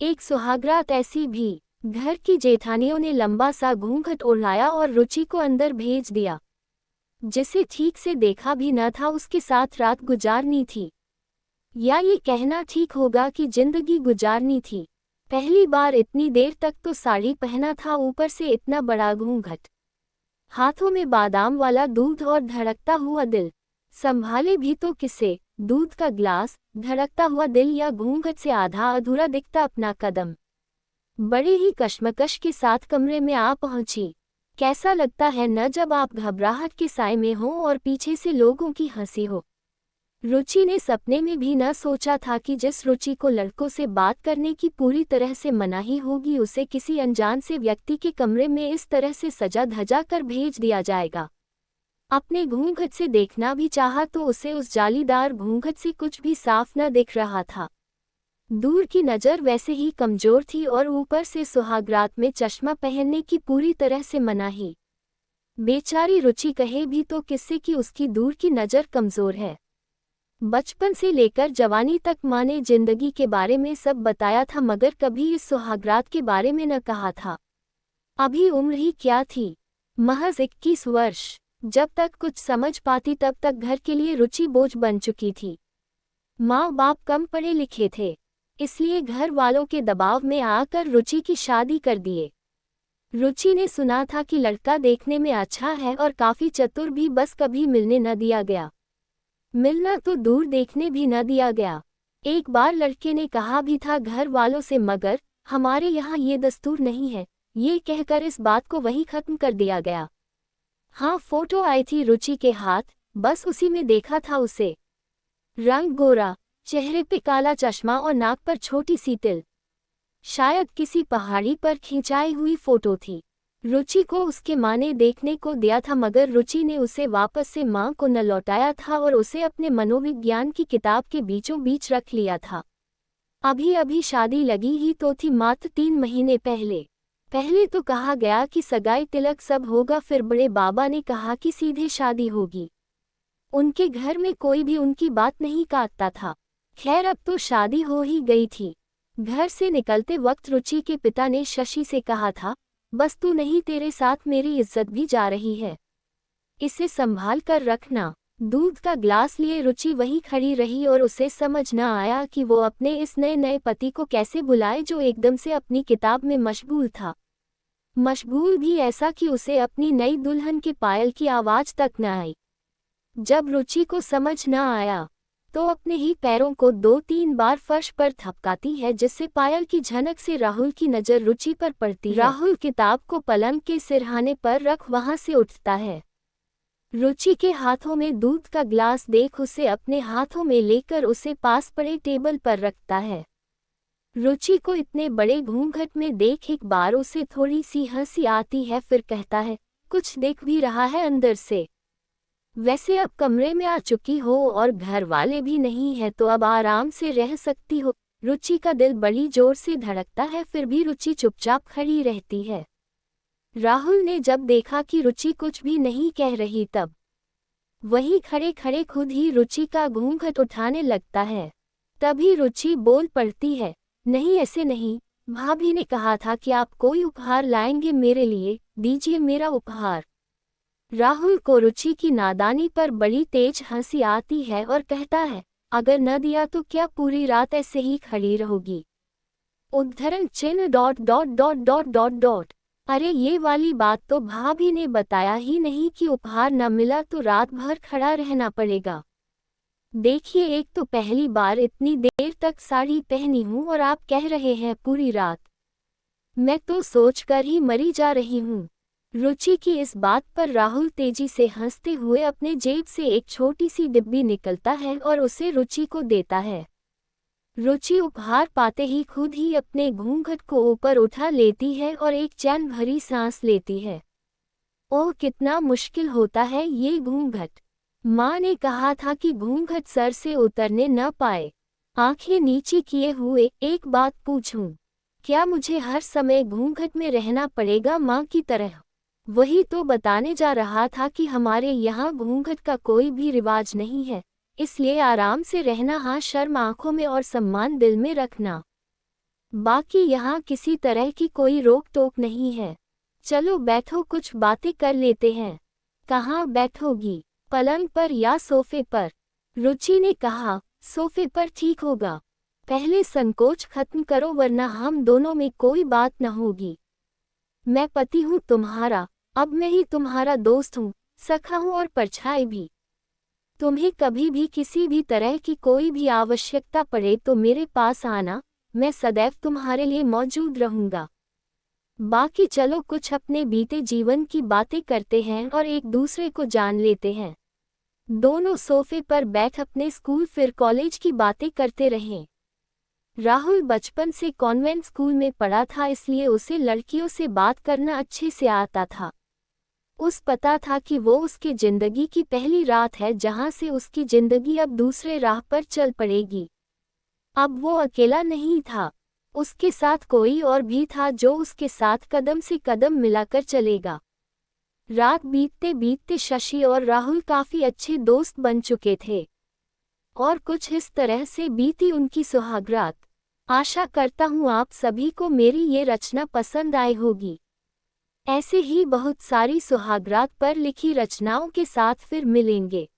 एक सुहागरात ऐसी भी। घर की जेठानियों ने लंबा सा घूंघट ओढ़ाया और रुचि को अंदर भेज दिया। जिसे ठीक से देखा भी न था, उसके साथ रात गुजारनी थी, या ये कहना ठीक होगा कि जिंदगी गुजारनी थी। पहली बार इतनी देर तक तो साड़ी पहना था, ऊपर से इतना बड़ा घूंघट, हाथों में बादाम वाला दूध और धड़कता हुआ दिल। संभाले भी तो किसे? दूध का ग्लास, धड़कता हुआ दिल या घूंघट से आधा अधूरा दिखता अपना कदम। बड़े ही कश्मकश के साथ कमरे में आ पहुंची। कैसा लगता है न जब आप घबराहट के साए में हो और पीछे से लोगों की हंसी हो। रुचि ने सपने में भी न सोचा था कि जिस रुचि को लड़कों से बात करने की पूरी तरह से मनाही होगी, उसे किसी अनजान से व्यक्ति के कमरे में इस तरह से सजा धजा कर भेज दिया जाएगा। अपने घूंघट से देखना भी चाहा तो उसे उस जालीदार घूंघट से कुछ भी साफ न दिख रहा था। दूर की नज़र वैसे ही कमजोर थी और ऊपर से सुहागरात में चश्मा पहनने की पूरी तरह से मनाही। बेचारी रुचि कहे भी तो किससे कि उसकी दूर की नज़र कमज़ोर है। बचपन से लेकर जवानी तक माँ ने जिंदगी के बारे में सब बताया था, मगर कभी इस सुहागरात के बारे में न कहा था। अभी उम्र ही क्या थी, महज 21 वर्ष। जब तक कुछ समझ पाती तब तक घर के लिए रुचि बोझ बन चुकी थी। माँ बाप कम पढ़े लिखे थे, इसलिए घर वालों के दबाव में आकर रुचि की शादी कर दिए। रुचि ने सुना था कि लड़का देखने में अच्छा है और काफ़ी चतुर भी, बस कभी मिलने न दिया गया। मिलना तो दूर देखने भी न दिया गया। एक बार लड़के ने कहा भी था घर वालों से, मगर हमारे यहाँ ये दस्तूर नहीं है, ये कहकर इस बात को वहीं खत्म कर दिया गया। हाँ, फोटो आई थी रुचि के हाथ, बस उसी में देखा था उसे। रंग गोरा, चेहरे पे काला चश्मा और नाक पर छोटी सी तिल। शायद किसी पहाड़ी पर खिंचाई हुई फोटो थी। रुचि को उसके माँ ने देखने को दिया था, मगर रुचि ने उसे वापस से माँ को न लौटाया था और उसे अपने मनोविज्ञान की किताब के बीचों बीच रख लिया था। अभी अभी शादी लगी ही तो थी, मात्र 3 महीने पहले। पहले तो कहा गया कि सगाई तिलक सब होगा, फिर बड़े बाबा ने कहा कि सीधे शादी होगी। उनके घर में कोई भी उनकी बात नहीं काटता था। खैर, अब तो शादी हो ही गई थी। घर से निकलते वक्त रुचि के पिता ने शशि से कहा था, बस तू नहीं, तेरे साथ मेरी इज्जत भी जा रही है, इसे संभाल कर रखना। दूध का ग्लास लिए रुचि वहीं खड़ी रही और उसे समझ न आया कि वो अपने इस नए नए पति को कैसे बुलाए, जो एकदम से अपनी किताब में मशगूल था। मशगूल भी ऐसा कि उसे अपनी नई दुल्हन के पायल की आवाज़ तक न आई। जब रुचि को समझ न आया तो अपने ही पैरों को 2-3 बार फर्श पर थपकाती है, जिससे पायल की झनक से राहुल की नज़र रुचि पर पड़ती है। राहुल किताब को पलंग के सिरहाने पर रख वहां से उठता है। रुचि के हाथों में दूध का ग्लास देख उसे अपने हाथों में लेकर उसे पास पड़े टेबल पर रखता है। रुचि को इतने बड़े घूंघट में देख एक बार उसे थोड़ी सी हंसी आती है, फिर कहता है, कुछ देख भी रहा है अंदर से? वैसे अब कमरे में आ चुकी हो और घर वाले भी नहीं है तो अब आराम से रह सकती हो। रुचि का दिल बड़ी जोर से धड़कता है, फिर भी रुचि चुपचाप खड़ी रहती है। राहुल ने जब देखा कि रुचि कुछ भी नहीं कह रही, तब वही खड़े खड़े खुद ही रुचि का घूंघट उठाने लगता है। तभी रुचि बोल पड़ती है, नहीं ऐसे नहीं, भाभी ने कहा था कि आप कोई उपहार लाएंगे मेरे लिए, दीजिए मेरा उपहार। राहुल को रुचि की नादानी पर बड़ी तेज हंसी आती है और कहता है, अगर न दिया तो क्या पूरी रात ऐसे ही खड़ी रहोगी? उद्धरण चिन्ह dot dot dot dot dot dot. अरे ये वाली बात तो भाभी ने बताया ही नहीं कि उपहार न मिला तो रात भर खड़ा रहना पड़ेगा। देखिए, एक तो पहली बार इतनी देर तक साड़ी पहनी हूँ और आप कह रहे हैं पूरी रात। मैं तो सोचकर ही मरी जा रही हूँ। रुचि की इस बात पर राहुल तेजी से हंसते हुए अपने जेब से एक छोटी सी डिब्बी निकलता है और उसे रुचि को देता है। रुचि उपहार पाते ही खुद ही अपने घूंघट को ऊपर उठा लेती है और एक चैन भरी सांस लेती है। ओह, कितना मुश्किल होता है ये घूंघट। माँ ने कहा था कि घूंघट सर से उतरने न पाए। आंखें नीचे किए हुए, एक बात पूछूं, क्या मुझे हर समय घूंघट में रहना पड़ेगा माँ की तरह? वही तो बताने जा रहा था कि हमारे यहाँ घूंघट का कोई भी रिवाज नहीं है, इसलिए आराम से रहना, हाँ शर्म आंखों में और सम्मान दिल में रखना। बाकी यहाँ किसी तरह की कोई रोक टोक नहीं है। चलो बैठो, कुछ बातें कर लेते हैं। कहाँ बैठोगी, पलंग पर या सोफे पर? रुचि ने कहा, सोफे पर ठीक होगा। पहले संकोच खत्म करो वरना हम दोनों में कोई बात न होगी। मैं पति हूँ तुम्हारा, अब मैं ही तुम्हारा दोस्त हूँ, सखा हूँ और परछाई भी। तुम्हें कभी भी किसी भी तरह की कोई भी आवश्यकता पड़े तो मेरे पास आना, मैं सदैव तुम्हारे लिए मौजूद रहूंगा। बाकी चलो कुछ अपने बीते जीवन की बातें करते हैं और एक दूसरे को जान लेते हैं। दोनों सोफे पर बैठ अपने स्कूल फिर कॉलेज की बातें करते रहे। राहुल बचपन से कॉन्वेंट स्कूल में पढ़ा था, इसलिए उसे लड़कियों से बात करना अच्छे से आता था। उस पता था कि वो उसकी जिंदगी की पहली रात है जहां से उसकी जिंदगी अब दूसरे राह पर चल पड़ेगी। अब वो अकेला नहीं था, उसके साथ कोई और भी था जो उसके साथ कदम से कदम मिलाकर चलेगा। रात बीतते बीतते शशि और राहुल काफी अच्छे दोस्त बन चुके थे और कुछ इस तरह से बीती उनकी सुहागरात। आशा करता हूँ आप सभी को मेरी ये रचना पसंद आई होगी। ऐसे ही बहुत सारी सुहागरात पर लिखी रचनाओं के साथ फिर मिलेंगे।